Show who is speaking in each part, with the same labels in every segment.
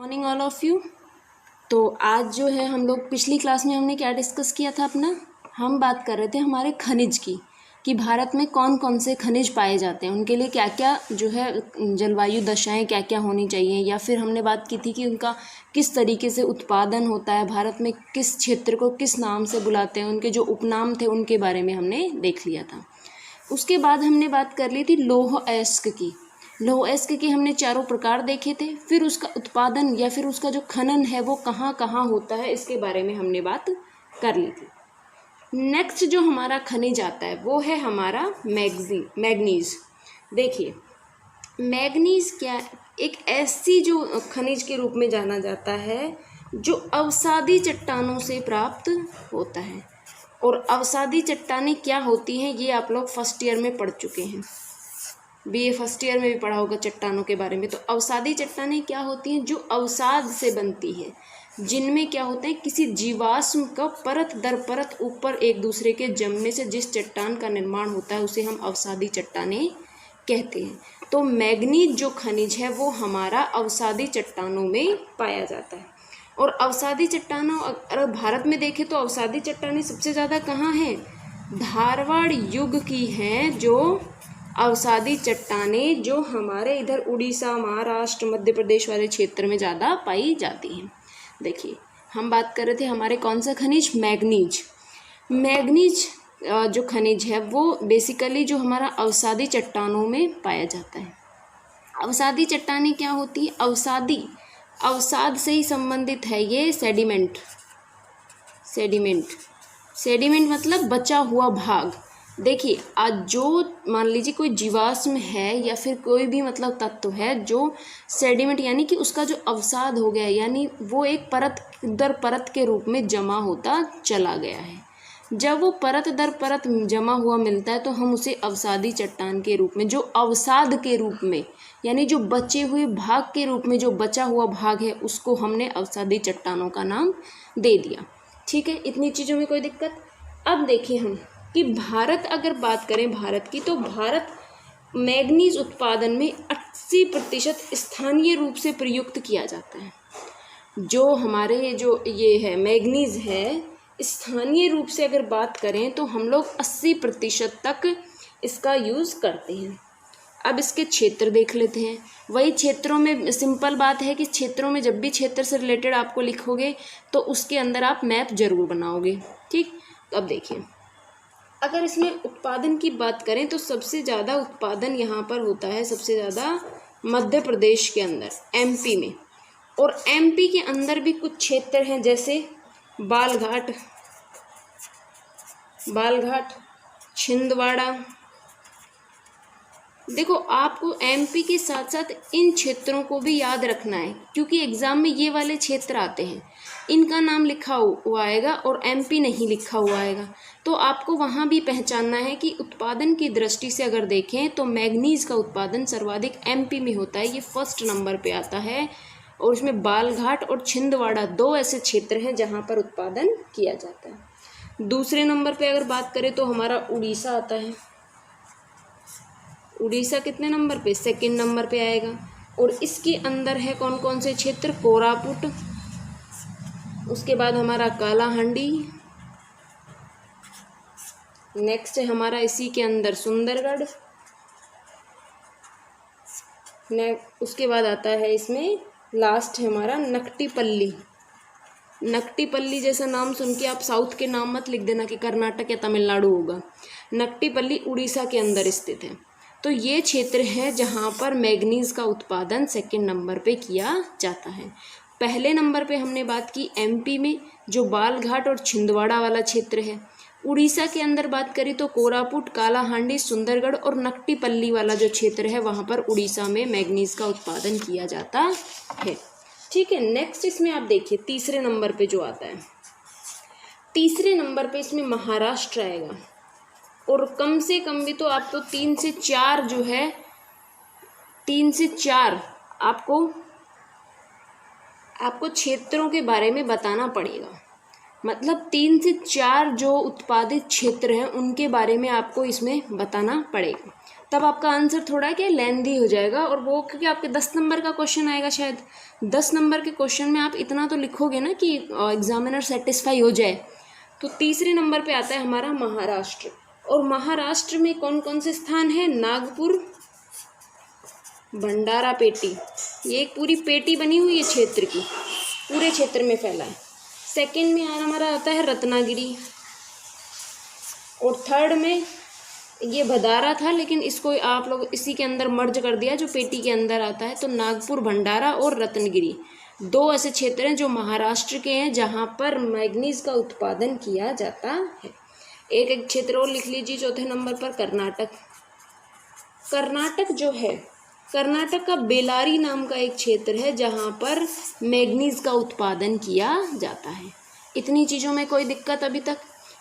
Speaker 1: Morning all of you. तो आज जो है हम लोग पिछली क्लास में हमने क्या डिस्कस किया था हम बात कर रहे थे हमारे खनिज की कि भारत में कौन कौन से खनिज पाए जाते हैं, उनके लिए क्या क्या जो है जलवायु दशाएं क्या क्या होनी चाहिए, या फिर हमने बात की थी कि उनका किस तरीके से उत्पादन होता है, भारत में किस क्षेत्र को किस नाम से बुलाते हैं, उनके जो उपनाम थे उनके बारे में हमने देख लिया था। उसके बाद हमने बात कर ली थी लौह अयस्क की। लौह अयस्क के हमने चारों प्रकार देखे थे, फिर उसका उत्पादन या फिर उसका जो खनन है वो कहाँ कहाँ होता है इसके बारे में हमने बात कर ली थी। नेक्स्ट जो हमारा खनिज आता है वो है हमारा मैग्नीज। देखिए मैग्नीज क्या, एक ऐसी जो खनिज के रूप में जाना जाता है जो अवसादी चट्टानों से प्राप्त होता है। और अवसादी चट्टानें क्या होती हैं ये आप लोग फर्स्ट ईयर में पढ़ चुके हैं, बीए फर्स्ट ईयर में भी पढ़ा होगा चट्टानों के बारे में। तो अवसादी चट्टानें क्या होती हैं, जो अवसाद से बनती है, जिनमें क्या होता है किसी जीवाश्म का परत दर परत ऊपर एक दूसरे के जमने से जिस चट्टान का निर्माण होता है उसे हम अवसादी चट्टानें कहते हैं। तो मैग्नीज जो खनिज है वो हमारा अवसादी चट्टानों में पाया जाता है। और अवसादी चट्टानों अगर भारत में देखें तो अवसादी चट्टानें सबसे ज़्यादा कहाँ हैं, धारवाड़ युग की हैं जो अवसादी चट्टानें, जो हमारे इधर उड़ीसा महाराष्ट्र मध्य प्रदेश वाले क्षेत्र में ज़्यादा पाई जाती हैं। देखिए हम बात कर रहे थे हमारे कौन सा खनिज, मैग्नीज। मैग्नीज जो खनिज है वो बेसिकली जो हमारा अवसादी चट्टानों में पाया जाता है। अवसादी चट्टानें क्या होती है, अवसाद से ही संबंधित है ये सेडिमेंट मतलब बचा हुआ भाग। देखिए आज जो मान लीजिए कोई जीवाश्म है या फिर कोई भी मतलब तत्व है जो सेडिमेंट यानी कि उसका जो अवसाद हो गया, यानी वो एक परत दर परत के रूप में जमा होता चला गया है। जब वो परत दर परत जमा हुआ मिलता है तो हम उसे अवसादी चट्टान के रूप में, जो अवसाद के रूप में यानी जो बचे हुए भाग के रूप में जो बचा हुआ भाग है उसको हमने अवसादी चट्टानों का नाम दे दिया। ठीक है, इतनी चीज़ों में कोई दिक्कत। अब देखिए हम कि भारत अगर बात करें भारत की, तो भारत मैग्नीज उत्पादन में 80% स्थानीय रूप से प्रयुक्त किया जाता है। जो हमारे जो ये है मैग्नीज है, स्थानीय रूप से अगर बात करें तो हम लोग 80% तक इसका यूज़ करते हैं। अब इसके क्षेत्र देख लेते हैं। वही क्षेत्रों में सिंपल बात है कि क्षेत्रों में जब भी क्षेत्र से रिलेटेड आपको लिखोगे तो उसके अंदर आप मैप जरूर बनाओगे। ठीक, अब देखिए अगर इसमें उत्पादन की बात करें तो सबसे ज़्यादा उत्पादन यहाँ पर होता है सबसे ज़्यादा मध्य प्रदेश के अंदर, एमपी में। और एमपी के अंदर भी कुछ क्षेत्र हैं जैसे बालघाट, छिंदवाड़ा। देखो आपको एमपी के साथ साथ इन क्षेत्रों को भी याद रखना है क्योंकि एग्ज़ाम में ये वाले क्षेत्र आते हैं, इनका नाम लिखा हुआ आएगा और एमपी नहीं लिखा हुआ आएगा। तो आपको वहाँ भी पहचानना है कि उत्पादन की दृष्टि से अगर देखें तो मैग्नीज का उत्पादन सर्वाधिक एमपी में होता है, ये फर्स्ट नंबर पे आता है। और इसमें बालघाट और छिंदवाड़ा 2 ऐसे क्षेत्र हैं जहाँ पर उत्पादन किया जाता है। दूसरे नंबर पे अगर बात करें तो हमारा उड़ीसा आता है। उड़ीसा कितने नंबर पे, सेकंड नंबर पे आएगा। और इसके अंदर है कौन कौन से क्षेत्र, कोरापुट, उसके बाद हमारा कालाहांडी, नेक्स्ट है हमारा इसी के अंदर सुंदरगढ़, उसके बाद आता है इसमें लास्ट है हमारा नकटीपल्ली। नकटीपल्ली जैसा नाम सुन के आप साउथ के नाम मत लिख देना कि कर्नाटक या तमिलनाडु होगा। नकटीपल्ली उड़ीसा के अंदर स्थित है। तो ये क्षेत्र है जहाँ पर मैग्नीज का उत्पादन सेकंड नंबर पे किया जाता है। पहले नंबर पे हमने बात की एमपी में जो बालघाट और छिंदवाड़ा वाला क्षेत्र है। उड़ीसा के अंदर बात करें तो कोरापुट, कालाहांडी, सुंदरगढ़ और नकटीपल्ली वाला जो क्षेत्र है वहाँ पर उड़ीसा में मैग्नीज का उत्पादन किया जाता है। ठीक है, नेक्स्ट इसमें आप देखिए तीसरे नंबर पे जो आता है, तीसरे नंबर पे इसमें महाराष्ट्र आएगा। और कम से कम भी तो आपको 3 से 4 जो है, 3 से 4 आपको क्षेत्रों के बारे में बताना पड़ेगा। मतलब 3 से 4 जो उत्पादित क्षेत्र हैं उनके बारे में आपको इसमें बताना पड़ेगा। तब आपका आंसर थोड़ा क्या लेंदी हो जाएगा, और वो क्योंकि आपके 10 नंबर का क्वेश्चन आएगा, शायद 10 नंबर के क्वेश्चन में आप इतना तो लिखोगे ना कि एग्जामिनर सेटिस्फाई हो जाए। तो तीसरे नंबर पे आता है हमारा महाराष्ट्र। और महाराष्ट्र में कौन कौन से स्थान है? नागपुर, भंडारा पेटी, ये एक पूरी पेटी बनी हुई है क्षेत्र की, पूरे क्षेत्र में फैला है। सेकंड में हमारा आता है रत्नागिरी, और थर्ड में ये भदारा था, लेकिन इसको आप लोग इसी के अंदर मर्ज कर दिया जो पेटी के अंदर आता है। तो नागपुर, भंडारा और रत्नागिरी 2 ऐसे क्षेत्र हैं जो महाराष्ट्र के हैं जहाँ पर मैग्नीज का उत्पादन किया जाता है। एक क्षेत्र और लिख लीजिए चौथे नंबर पर, कर्नाटक। कर्नाटक जो है, कर्नाटक का बेलारी नाम का एक क्षेत्र है जहाँ पर मैग्नीज का उत्पादन किया जाता है। इतनी चीज़ों में कोई दिक्कत अभी तक?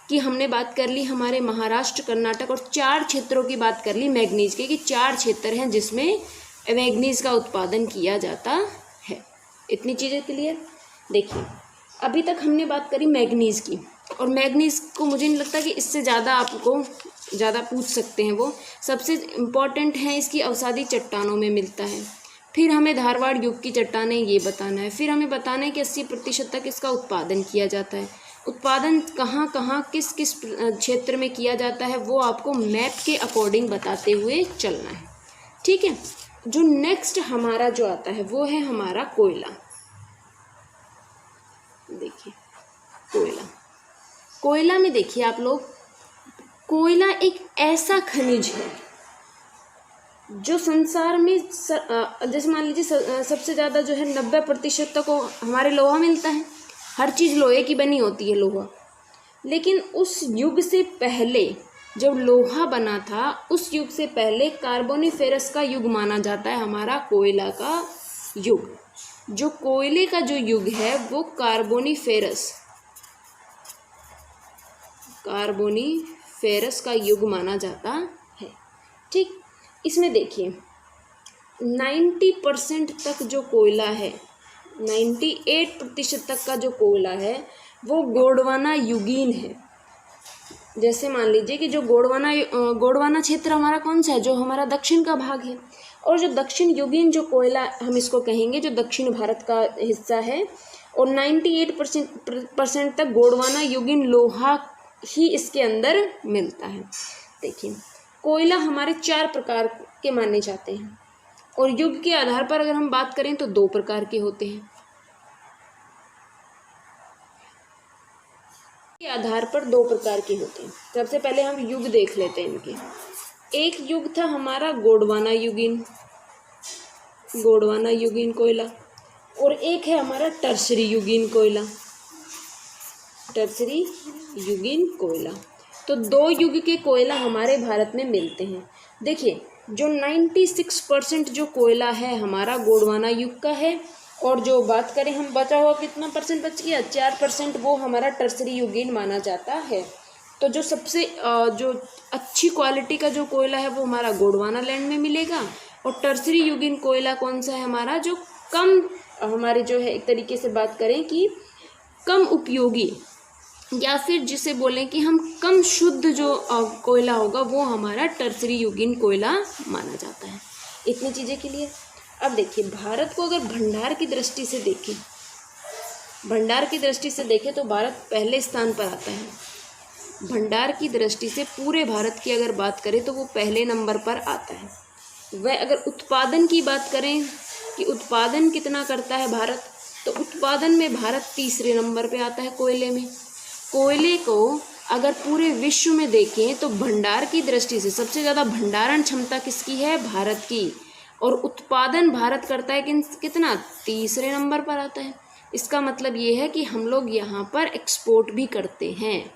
Speaker 1: कि हमने बात कर ली हमारे महाराष्ट्र, कर्नाटक और 4 क्षेत्रों की बात कर ली मैग्नीज के, कि 4 क्षेत्र हैं जिसमें मैग्नीज का उत्पादन किया जाता है। इतनी चीज़ें क्लियर? देखिए अभी तक हमने बात करी मैग्नीज की, और मैग्नीज को मुझे नहीं लगता कि इससे ज़्यादा आपको ज़्यादा पूछ सकते हैं। वो सबसे इम्पॉर्टेंट है, इसकी अवसादी चट्टानों में मिलता है। फिर हमें धारवाड़ युग की चट्टानें ये बताना है। फिर हमें बताना है कि 80% तक इसका उत्पादन किया जाता है। उत्पादन कहाँ कहाँ किस किस क्षेत्र में किया जाता है वो आपको मैप के अकॉर्डिंग बताते हुए चलना है, ठीक है। जो नेक्स्ट हमारा जो आता है वो है हमारा कोयला। देखिए कोयला, कोयला में देखिए आप लोग, कोयला एक ऐसा खनिज है जो संसार में जैसे मान लीजिए सबसे ज़्यादा जो है 90% तक को हमारे लोहा मिलता है। हर चीज़ लोहे की बनी होती है, लोहा। लेकिन उस युग से पहले जब लोहा बना था, उस युग से पहले कार्बोनिफेरस का युग माना जाता है हमारा कोयला का युग। जो कोयले का जो युग है वो कार्बोनिफेरस का युग माना जाता है, ठीक। इसमें देखिए 90% तक जो कोयला है, 98% तक का जो कोयला है वो गोंडवाना युगीन है। जैसे मान लीजिए कि जो गोंडवाना क्षेत्र हमारा कौन सा है? जो हमारा दक्षिण का भाग है। और जो दक्षिण युगीन जो कोयला हम इसको कहेंगे, जो दक्षिण भारत का हिस्सा है, और 98% तक गोंडवाना युगीन लोहा ही इसके अंदर मिलता है। देखिए कोयला हमारे 4 प्रकार के माने जाते हैं, और युग के आधार पर अगर हम बात करें तो 2 प्रकार के होते हैं। के आधार पर 2 प्रकार के होते हैं। सबसे पहले हम युग देख लेते हैं इनके। एक युग था हमारा गोंडवाना युगीन कोयला, और एक है हमारा टर्सरी युगीन कोयला। तो 2 युग के कोयला हमारे भारत में मिलते हैं। देखिए जो 96% जो कोयला है हमारा गोंडवाना युग का है, और जो बात करें हम बचा हुआ कितना परसेंट बच गया, 4%, वो हमारा टर्सरी युगीन माना जाता है। तो जो सबसे जो अच्छी क्वालिटी का जो कोयला है वो हमारा गोंडवाना लैंड में मिलेगा, और टर्सरी युगीन कोयला कौन सा है हमारा, जो कम हमारे जो है एक तरीके से बात करें कि कम उपयोगी, या फिर जिसे बोलें कि हम कम शुद्ध जो कोयला होगा वो हमारा टर्सरी युगीन कोयला माना जाता है। इतनी चीज़ें के लिए अब देखिए भारत को अगर भंडार की दृष्टि से देखें तो भारत पहले स्थान पर आता है। भंडार की दृष्टि से पूरे भारत की अगर बात करें तो वो पहले नंबर पर आता है। वह अगर उत्पादन की बात करें कि उत्पादन कितना करता है भारत, तो उत्पादन में भारत तीसरे नंबर पे आता है कोयले में। कोयले को अगर पूरे विश्व में देखें तो भंडार की दृष्टि से सबसे ज़्यादा भंडारण क्षमता किसकी है, भारत की। और उत्पादन भारत करता है कितना, तीसरे नंबर पर आता है। इसका मतलब ये है कि हम लोग यहाँ पर एक्सपोर्ट भी करते हैं।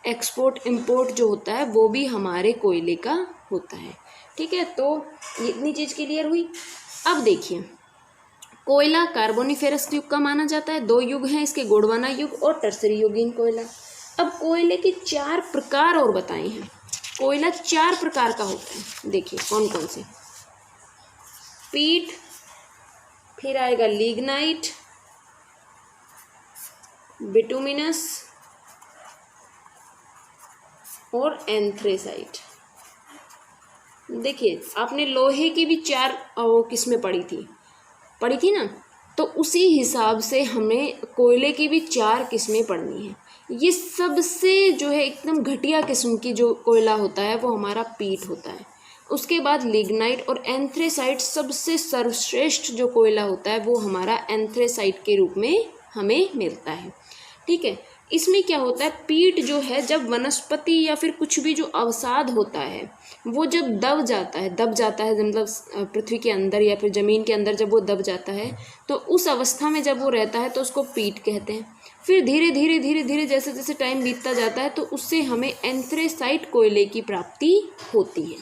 Speaker 1: एक्सपोर्ट इंपोर्ट जो होता है वो भी हमारे कोयले का होता है, ठीक है। तो इतनी चीज़ क्लियर हुई। अब देखिए कोयला कार्बोनिफेरस युग का माना जाता है। 2 युग हैं इसके, गोंडवाना युग और टर्सरी युगीन कोयला। अब कोयले के 4 प्रकार और बताए हैं। कोयला 4 प्रकार का होता है, देखिए कौन कौन से। पीट, फिर आएगा लिग्नाइट, बिटुमिनस और एंथ्रेसाइट। देखिए आपने लोहे की भी 4 किस्में पढ़ी थी ना, तो उसी हिसाब से हमें कोयले की भी 4 किस्में पढ़नी है। ये सबसे जो है एकदम घटिया किस्म की जो कोयला होता है वो हमारा पीट होता है। उसके बाद लिग्नाइट और एंथ्रेसाइट, सबसे सर्वश्रेष्ठ जो कोयला होता है वो हमारा एंथ्रेसाइट के रूप में हमें मिलता है। ठीक है, इसमें क्या होता है, पीट जो है जब वनस्पति या फिर कुछ भी जो अवसाद होता है वो जब दब जाता है मतलब पृथ्वी के अंदर या फिर ज़मीन के अंदर जब वो दब जाता है तो उस अवस्था में जब वो रहता है तो उसको पीट कहते हैं। फिर धीरे धीरे जैसे जैसे टाइम बीतता जाता है तो उससे हमें एंथ्रेसाइट कोयले की प्राप्ति होती है।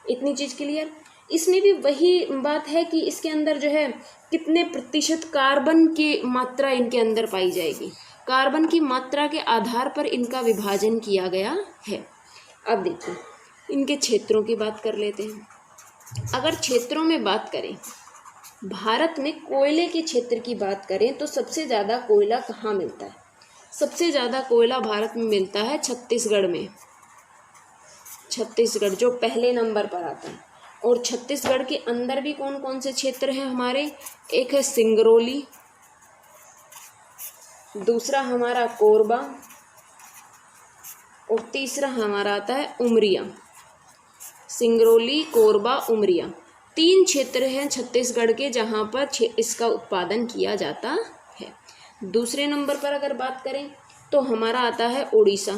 Speaker 1: इतनी चीज़ क्लियर। इसमें भी वही बात है कि इसके अंदर जो है कितने प्रतिशत कार्बन की मात्रा इनके अंदर पाई जाएगी, कार्बन की मात्रा के आधार पर इनका विभाजन किया गया है। अब देखिए इनके क्षेत्रों की बात कर लेते हैं। अगर क्षेत्रों में बात करें, भारत में कोयले के क्षेत्र की बात करें तो सबसे ज़्यादा कोयला कहाँ मिलता है? सबसे ज़्यादा कोयला भारत में मिलता है छत्तीसगढ़ में। छत्तीसगढ़ जो पहले नंबर पर आता है। और छत्तीसगढ़ के अंदर भी कौन कौन से क्षेत्र हैं हमारे? एक है सिंगरौली, दूसरा हमारा कोरबा और तीसरा हमारा आता है उमरिया। सिंगरौली, कोरबा, उमरिया 3 क्षेत्र हैं छत्तीसगढ़ के जहाँ पर इसका उत्पादन किया जाता है। दूसरे नंबर पर अगर बात करें तो हमारा आता है उड़ीसा।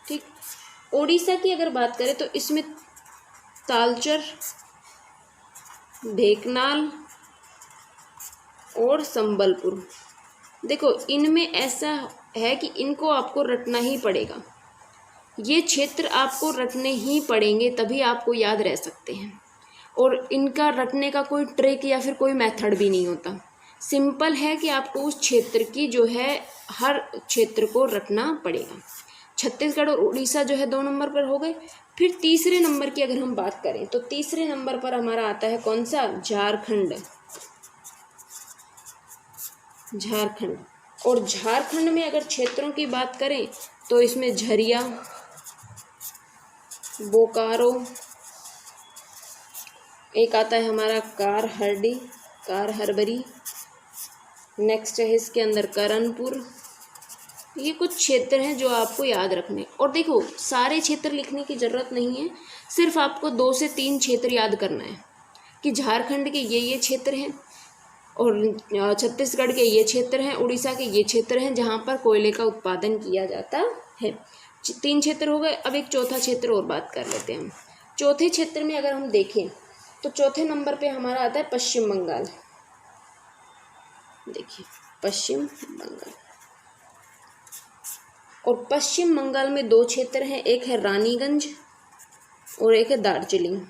Speaker 1: ठीक, उड़ीसा की अगर बात करें तो इसमें तालचर, ढेंकनाल और संबलपुर। देखो इनमें ऐसा है कि इनको आपको रटना ही पड़ेगा, ये क्षेत्र आपको रटने ही पड़ेंगे तभी आपको याद रह सकते हैं। और इनका रटने का कोई ट्रिक या फिर कोई मेथड भी नहीं होता, सिंपल है कि आपको उस क्षेत्र की जो है हर क्षेत्र को रटना पड़ेगा। छत्तीसगढ़ और उड़ीसा जो है 2 नंबर पर हो गए। फिर तीसरे नंबर की अगर हम बात करें तो तीसरे नंबर पर हमारा आता है कौन सा? झारखंड। झारखंड, और झारखंड में अगर क्षेत्रों की बात करें तो इसमें झरिया, बोकारो, एक आता है हमारा कारहरबरी, नेक्स्ट है इसके अंदर करनपुर। ये कुछ क्षेत्र हैं जो आपको याद रखने। और देखो सारे क्षेत्र लिखने की ज़रूरत नहीं है, सिर्फ आपको 2 से 3 क्षेत्र याद करना है कि झारखंड के ये क्षेत्र हैं और छत्तीसगढ़ के ये क्षेत्र हैं, उड़ीसा के ये क्षेत्र हैं जहाँ पर कोयले का उत्पादन किया जाता है। 3 क्षेत्र हो गए। अब एक चौथा क्षेत्र और बात कर लेते हैं हम। चौथे क्षेत्र में अगर हम देखें तो चौथे नंबर पे हमारा आता है पश्चिम बंगाल। देखिए पश्चिम बंगाल, और पश्चिम बंगाल में 2 क्षेत्र हैं, एक है रानीगंज और एक है दार्जिलिंग।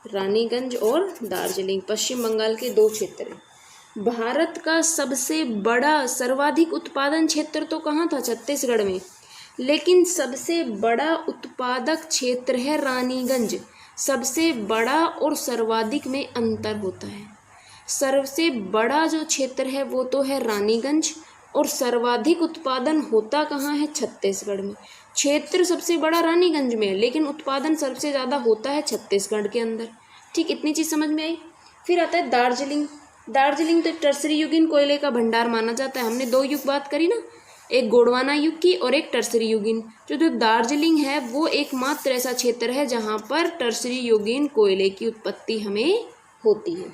Speaker 1: रानीगंज और दार्जिलिंग पश्चिम बंगाल के 2 क्षेत्र हैं। भारत का सबसे बड़ा सर्वाधिक उत्पादन क्षेत्र तो कहाँ था? छत्तीसगढ़ में, लेकिन सबसे बड़ा उत्पादक क्षेत्र है रानीगंज। सबसे बड़ा और सर्वाधिक में अंतर होता है। सबसे बड़ा जो क्षेत्र है वो तो है रानीगंज, और सर्वाधिक उत्पादन होता कहाँ है? छत्तीसगढ़ में। क्षेत्र सबसे बड़ा रानीगंज में है लेकिन उत्पादन सबसे ज़्यादा होता है छत्तीसगढ़ के अंदर। ठीक, इतनी चीज़ समझ में आई। फिर आता है दार्जिलिंग। दार्जिलिंग तो टर्सरी युगीन कोयले का भंडार माना जाता है। हमने 2 युग बात करी ना, एक गोंडवाना युग की और एक टर्सरी युगीन। जो दार्जिलिंग है वो एकमात्र ऐसा क्षेत्र है जहाँ पर टर्सरी युगीन कोयले की उत्पत्ति हमें होती है।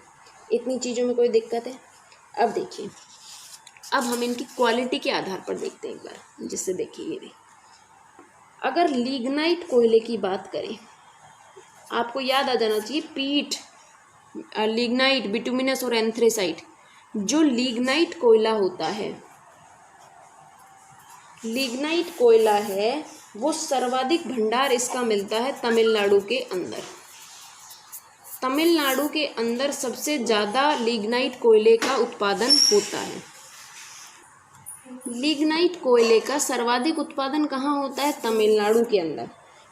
Speaker 1: इतनी चीज़ों में कोई दिक्कत है? अब देखिए, अब हम इनकी क्वालिटी के आधार पर देखते हैं एक बार, जिससे देखिए ये अगर लिग्नाइट कोयले की बात करें, आपको याद आ जाना चाहिए पीट, लिग्नाइट, बिटुमिनस और एंथ्रेसाइट। जो लिग्नाइट कोयला होता है, लिग्नाइट कोयला है वो सर्वाधिक भंडार इसका मिलता है तमिलनाडु के अंदर। तमिलनाडु के अंदर सबसे ज़्यादा लिग्नाइट कोयले का उत्पादन होता है। लिग्नाइट कोयले का सर्वाधिक उत्पादन कहाँ होता है? तमिलनाडु के अंदर।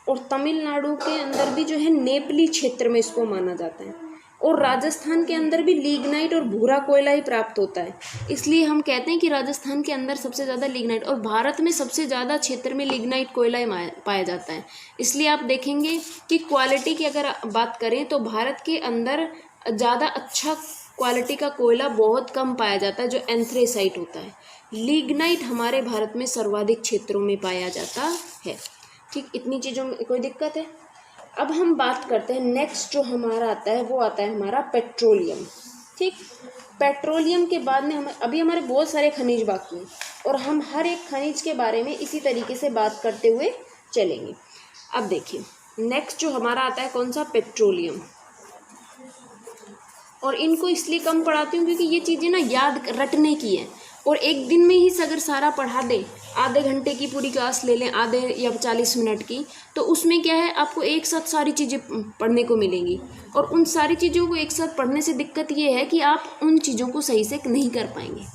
Speaker 1: और तमिलनाडु के अंदर भी जो है नेपली क्षेत्र में इसको माना जाता है। और राजस्थान के अंदर भी लिग्नाइट और भूरा कोयला ही प्राप्त होता है। इसलिए हम कहते हैं कि राजस्थान के अंदर सबसे ज़्यादा लिग्नाइट, और भारत में सबसे ज़्यादा क्षेत्र में लिग्नाइट कोयला ही पाया जाता है। इसलिए आप देखेंगे कि क्वालिटी की अगर बात करें तो भारत के अंदर ज़्यादा अच्छा क्वालिटी का कोयला बहुत कम पाया जाता है, जो एंथ्रेसाइट होता है। लिग्नाइट हमारे भारत में सर्वाधिक क्षेत्रों में पाया जाता है। ठीक, इतनी चीज़ों में कोई दिक्कत है? अब हम बात करते हैं नेक्स्ट जो हमारा आता है, वो आता है हमारा पेट्रोलियम। ठीक, पेट्रोलियम के बाद में हम अभी हमारे बहुत सारे खनिज बाकी हैं और हम हर एक खनिज के बारे में इसी तरीके से बात करते हुए चलेंगे। अब देखिए नेक्स्ट जो हमारा आता है कौन सा, पेट्रोलियम। और इनको इसलिए कम पढ़ाती हूँ क्योंकि ये चीज़ें ना याद रटने की है, और एक दिन में ही अगर सारा पढ़ा दें, आधे घंटे की पूरी क्लास ले लें, आधे या 40 मिनट की, तो उसमें क्या है, आपको एक साथ सारी चीज़ें पढ़ने को मिलेंगी। और उन सारी चीज़ों को एक साथ पढ़ने से दिक्कत ये है कि आप उन चीज़ों को सही से नहीं कर पाएंगे,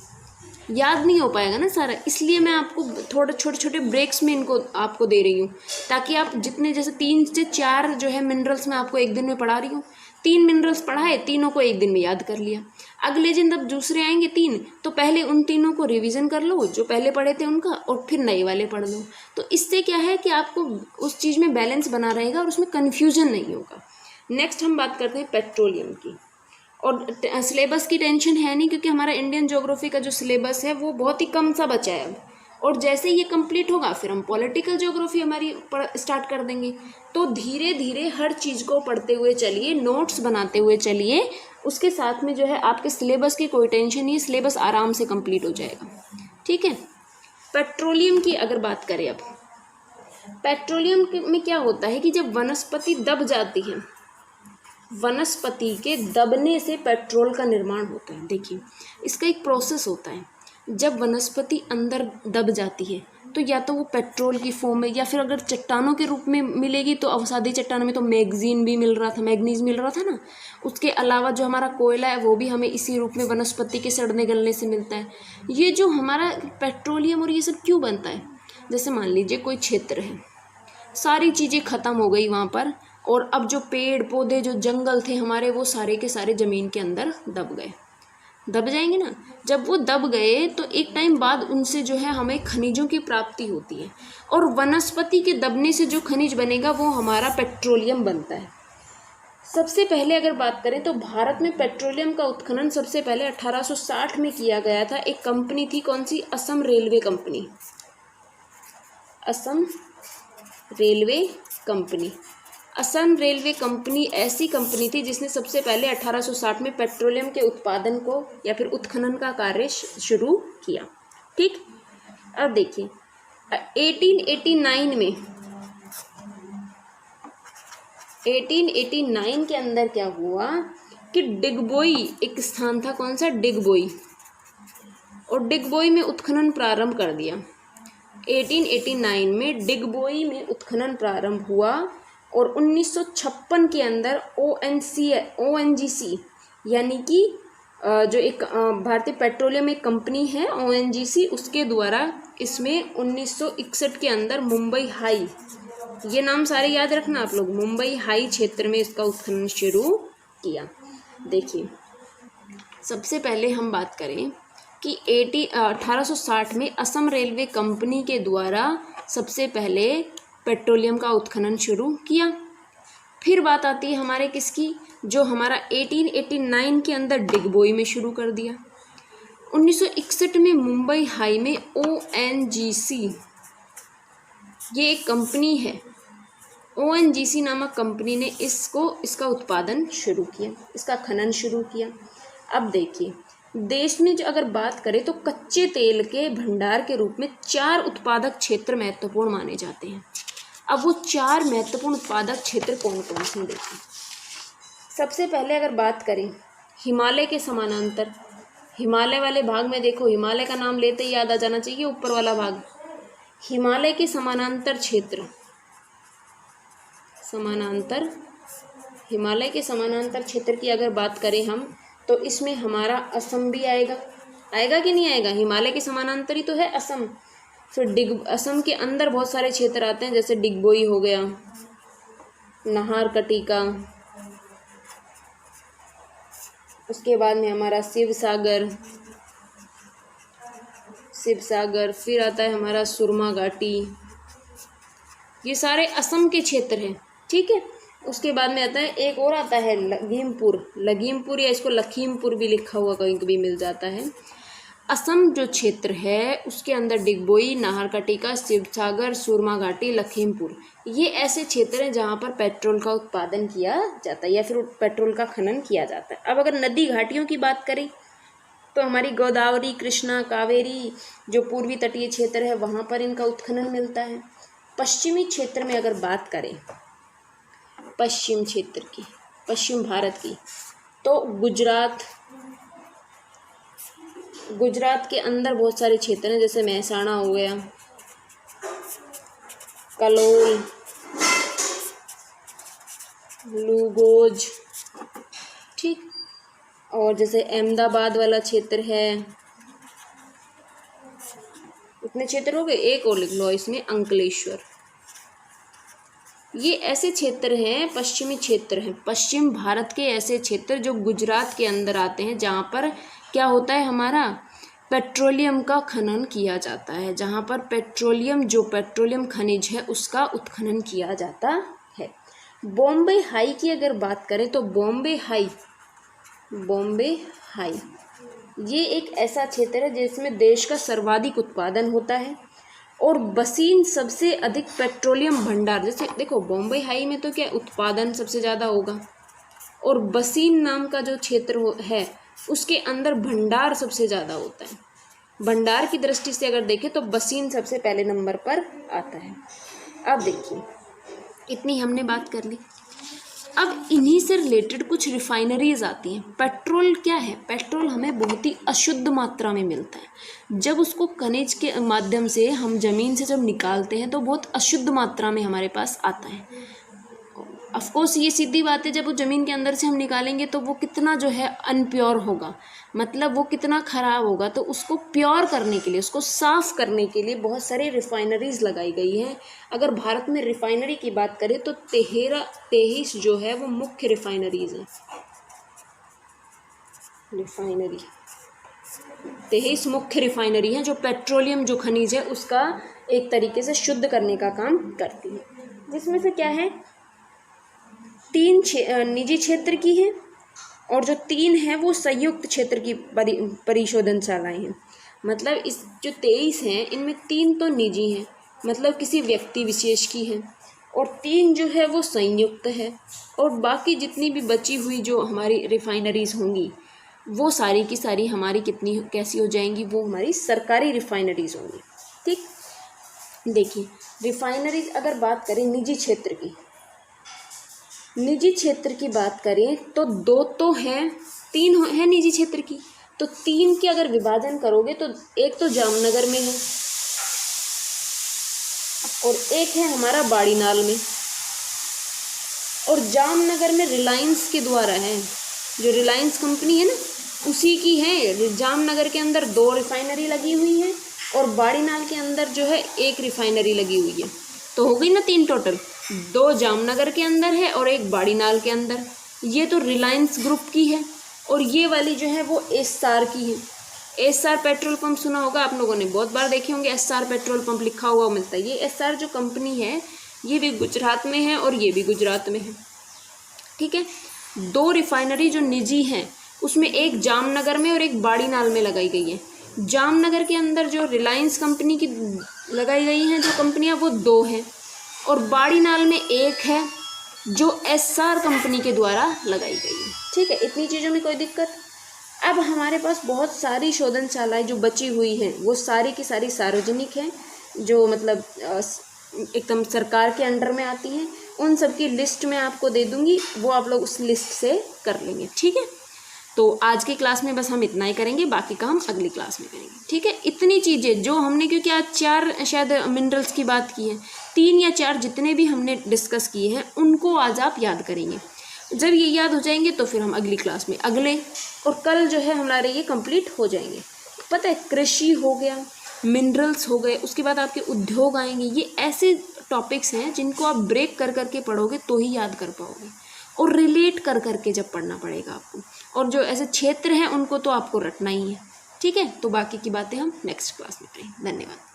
Speaker 1: याद नहीं हो पाएगा ना सारा। इसलिए मैं आपको थोड़े छोटे छोटे ब्रेक्स में इनको आपको दे रही हूँ, ताकि आप जितने, जैसे 3 से 4 जो है मिनरल्स मैं आपको एक दिन में पढ़ा रही हूँ, 3 मिनरल्स पढ़ाए, तीनों को एक दिन में याद कर लिया। अगले दिन जब दूसरे आएंगे 3, तो पहले उन तीनों को रिवीजन कर लो जो पहले पढ़े थे उनका, और फिर नए वाले पढ़ लो। तो इससे क्या है कि आपको उस चीज़ में बैलेंस बना रहेगा और उसमें कन्फ्यूजन नहीं होगा। नेक्स्ट हम बात करते हैं पेट्रोलियम की। और सिलेबस की टेंशन है नहीं, क्योंकि हमारा इंडियन ज्योग्राफी का जो सिलेबस है वो बहुत ही कम सा बचा है अब, और जैसे ये कंप्लीट होगा फिर हम पॉलिटिकल ज्योग्राफी हमारी स्टार्ट कर देंगे। तो धीरे धीरे हर चीज़ को पढ़ते हुए चलिए, नोट्स बनाते हुए चलिए, उसके साथ में जो है आपके सिलेबस की कोई टेंशन नहीं, सिलेबस आराम से कंप्लीट हो जाएगा। ठीक है, पेट्रोलियम की अगर बात करें, अब पेट्रोलियम में क्या होता है कि जब वनस्पति दब जाती है, वनस्पति के दबने से पेट्रोल का निर्माण होता है। देखिए इसका एक प्रोसेस होता है, जब वनस्पति अंदर दब जाती है तो या तो वो पेट्रोल की फॉर्म में, या फिर अगर चट्टानों के रूप में मिलेगी तो अवसादी चट्टानों में तो मैग्नीज भी मिल रहा था, मैग्नीज मिल रहा था ना। उसके अलावा जो हमारा कोयला है वो भी हमें इसी रूप में वनस्पति के सड़ने गलने से मिलता है। ये जो हमारा पेट्रोलियम और ये सब क्यों बनता है, जैसे मान लीजिए कोई क्षेत्र है, सारी चीज़ें ख़त्म हो गई वहाँ पर, और अब जो पेड़ पौधे जो जंगल थे हमारे वो सारे के सारे ज़मीन के अंदर दब गए, दब जाएंगे ना। जब वो दब गए तो एक टाइम बाद उनसे जो है हमें खनिजों की प्राप्ति होती है, और वनस्पति के दबने से जो खनिज बनेगा वो हमारा पेट्रोलियम बनता है। सबसे पहले अगर बात करें तो भारत में पेट्रोलियम का उत्खनन सबसे पहले 1860 में किया गया था। एक कंपनी थी, कौन सी, Assam railway company. Assam railway company, Assam railway company ऐसी कंपनी थी जिसने सबसे पहले 1860 में पेट्रोलियम के उत्पादन को या फिर उत्खनन का कार्य शुरू किया। ठीक, अब देखिए 1889 के अंदर क्या हुआ कि डिगबोई एक स्थान था, कौन सा, डिगबोई, और डिगबोई में उत्खनन प्रारंभ कर दिया। 1889 में डिगबोई में उत्खनन प्रारंभ हुआ, और 1956 के अंदर ONGC यानी कि जो एक भारतीय पेट्रोलियम एक कंपनी है ONGC, उसके द्वारा इसमें 1961 के अंदर मुंबई हाई, ये नाम सारे याद रखना आप लोग, मुंबई हाई क्षेत्र में इसका उत्खनन शुरू किया। देखिए सबसे पहले हम बात करें कि 1860 में असम रेलवे कंपनी के द्वारा सबसे पहले पेट्रोलियम का उत्खनन शुरू किया। फिर बात आती है हमारे किसकी, जो हमारा 1889 के अंदर डिगबोई में शुरू कर दिया। 1961 में मुंबई हाई में ONGC, ये एक कंपनी है, ONGC नामक कंपनी ने इसका उत्पादन शुरू किया, इसका खनन शुरू किया। अब देखिए देश में जो अगर बात करें तो कच्चे तेल के भंडार के रूप में 4 उत्पादक क्षेत्र महत्वपूर्ण माने जाते हैं। अब वो 4 महत्वपूर्ण उत्पादक क्षेत्र कौन कौन से देखें। सबसे पहले अगर बात करें हिमालय के समानांतर, हिमालय वाले भाग में देखो, हिमालय का नाम लेते ही याद आ जाना चाहिए ऊपर वाला भाग, हिमालय के समानांतर क्षेत्र, समानांतर, हिमालय के समानांतर क्षेत्र की अगर बात करें हम तो इसमें हमारा असम भी आएगा, आएगा कि नहीं आएगा, हिमालय के समानांतर ही तो है असम। फिर असम के अंदर बहुत सारे क्षेत्र आते हैं, जैसे डिगबोई हो गया, नाहरकटिका, उसके बाद में हमारा शिव सागर, फिर आता है हमारा सुरमा घाटी, ये सारे असम के क्षेत्र हैं, ठीक है। उसके बाद में आता है एक और आता है लखीमपुर या इसको लखीमपुर भी लिखा हुआ कहीं कभी मिल जाता है। असम जो क्षेत्र है उसके अंदर डिगबोई, नाहरकटिका, शिवसागर, सुरमा घाटी, लखीमपुर, ये ऐसे क्षेत्र हैं जहाँ पर पेट्रोल का उत्पादन किया जाता है या फिर पेट्रोल का खनन किया जाता है। अब अगर नदी घाटियों की बात करें तो हमारी गोदावरी, कृष्णा, कावेरी जो पूर्वी तटीय क्षेत्र है वहाँ पर इनका उत्खनन मिलता है। पश्चिमी क्षेत्र में अगर बात करें पश्चिम क्षेत्र की, पश्चिम भारत की, तो गुजरात के अंदर बहुत सारे क्षेत्र हैं, जैसे महसाणा हो गया, कलोल, लूगोज, ठीक, और जैसे अहमदाबाद वाला क्षेत्र है। इतने क्षेत्र हो गए, एक और लिख लो इसमें, अंकलेश्वर। ये ऐसे क्षेत्र हैं, पश्चिमी क्षेत्र हैं, पश्चिम भारत के ऐसे क्षेत्र जो गुजरात के अंदर आते हैं, जहाँ पर क्या होता है हमारा पेट्रोलियम का खनन किया जाता है, जहाँ पर पेट्रोलियम खनिज है उसका उत्खनन किया जाता है। बॉम्बे हाई की अगर बात करें तो बॉम्बे हाई ये एक ऐसा क्षेत्र है जिसमें देश का सर्वाधिक उत्पादन होता है और बसीन सबसे अधिक पेट्रोलियम भंडार, जैसे देखो बॉम्बे हाई में तो क्या उत्पादन सबसे ज़्यादा होगा और बसीन नाम का जो क्षेत्र है उसके अंदर भंडार सबसे ज़्यादा होता है। भंडार की दृष्टि से अगर देखें तो बसीन सबसे पहले नंबर पर आता है। अब देखिए इतनी हमने बात कर ली, अब इन्हीं से रिलेटेड कुछ रिफाइनरीज आती हैं। पेट्रोल क्या है, पेट्रोल हमें बहुत ही अशुद्ध मात्रा में मिलता है। जब उसको खनिज के माध्यम से हम ज़मीन से जब निकालते हैं तो बहुत अशुद्ध मात्रा में हमारे पास आता है। ऑफकोर्स ये सीधी बात है, जब वो ज़मीन के अंदर से हम निकालेंगे तो वो कितना जो है अनप्योर होगा, मतलब वो कितना ख़राब होगा। तो उसको प्योर करने के लिए, उसको साफ़ करने के लिए बहुत सारी रिफाइनरीज लगाई गई हैं। अगर भारत में रिफाइनरी की बात करें तो 23 जो है वो मुख्य रिफाइनरीज हैं। 23 मुख्य रिफाइनरी हैं जो पेट्रोलियम जो खनिज है उसका एक तरीके से शुद्ध करने का काम करती है। जिसमें से क्या है 3 निजी क्षेत्र की हैं और जो 3 हैं वो संयुक्त क्षेत्र की परिशोधनशालाएं हैं। मतलब इस जो 23 हैं इनमें 3 तो निजी हैं, मतलब किसी व्यक्ति विशेष की हैं, और 3 जो है वो संयुक्त है, और बाकी जितनी भी बची हुई जो हमारी रिफाइनरीज होंगी वो सारी की सारी हमारी कैसी हो जाएंगी, वो हमारी सरकारी रिफाइनरीज होंगी। ठीक, देखिए रिफाइनरीज अगर बात करें निजी क्षेत्र की बात करें तो 2 तो हैं, 3 है निजी क्षेत्र की, तो 3 के अगर विभाजन करोगे तो एक तो जामनगर में है और एक है हमारा बाड़ीनाल में। और जामनगर में रिलायंस के द्वारा है, जो रिलायंस कंपनी है ना उसी की है। जामनगर के अंदर 2 रिफाइनरी लगी हुई है और बाड़ीनाल के अंदर जो है 1 रिफाइनरी लगी हुई है। तो हो गई ना 3 टोटल, 2 जामनगर के अंदर है और 1 बाड़ीनाल के अंदर। ये तो रिलायंस ग्रुप की है और ये वाली जो है वो एस्सार की है। एस्सार पेट्रोल पंप सुना होगा आप लोगों ने, बहुत बार देखे होंगे, एस्सार पेट्रोल पंप लिखा हुआ मिलता है। ये एस्सार जो कंपनी है ये भी गुजरात में है और ये भी गुजरात में है। ठीक है, 2 रिफाइनरी जो निजी हैं उसमें 1 जामनगर में और 1 बाड़ीनाल में लगाई गई है। जामनगर के अंदर जो रिलायंस कंपनी की लगाई गई हैं जो कंपनियां वो 2 हैं और बाड़ीनाल में 1 है जो एस्सार कंपनी के द्वारा लगाई गई है। ठीक है, इतनी चीज़ों में कोई दिक्कत। अब हमारे पास बहुत सारी शोधनशालाएं जो बची हुई हैं वो सारी की सारी सार्वजनिक हैं, जो मतलब एकदम सरकार के अंडर में आती हैं। उन सब की लिस्ट मैं आपको दे दूंगी, वो आप लोग उस लिस्ट से कर लेंगे। ठीक है, तो आज की क्लास में बस हम इतना ही करेंगे, बाकी का हम अगली क्लास में करेंगे। ठीक है, इतनी चीज़ें जो हमने, क्योंकि आज 4 शायद मिनरल्स की बात की है, 3 या 4 जितने भी हमने डिस्कस किए हैं उनको आज आप याद करेंगे। जब ये याद हो जाएंगे तो फिर हम अगली क्लास में अगले और कल जो है हमारे ये कंप्लीट हो जाएंगे। पता है, कृषि हो गया, मिनरल्स हो गए, उसके बाद आपके उद्योग आएंगे। ये ऐसे टॉपिक्स हैं जिनको आप ब्रेक कर करके पढ़ोगे तो ही याद कर पाओगे। और रिलेट कर करके जब पढ़ना पड़ेगा आपको, और जो ऐसे क्षेत्र हैं उनको तो आपको रटना ही है। ठीक है, तो बाकी की बातें हम नेक्स्ट क्लास में करेंगे। धन्यवाद।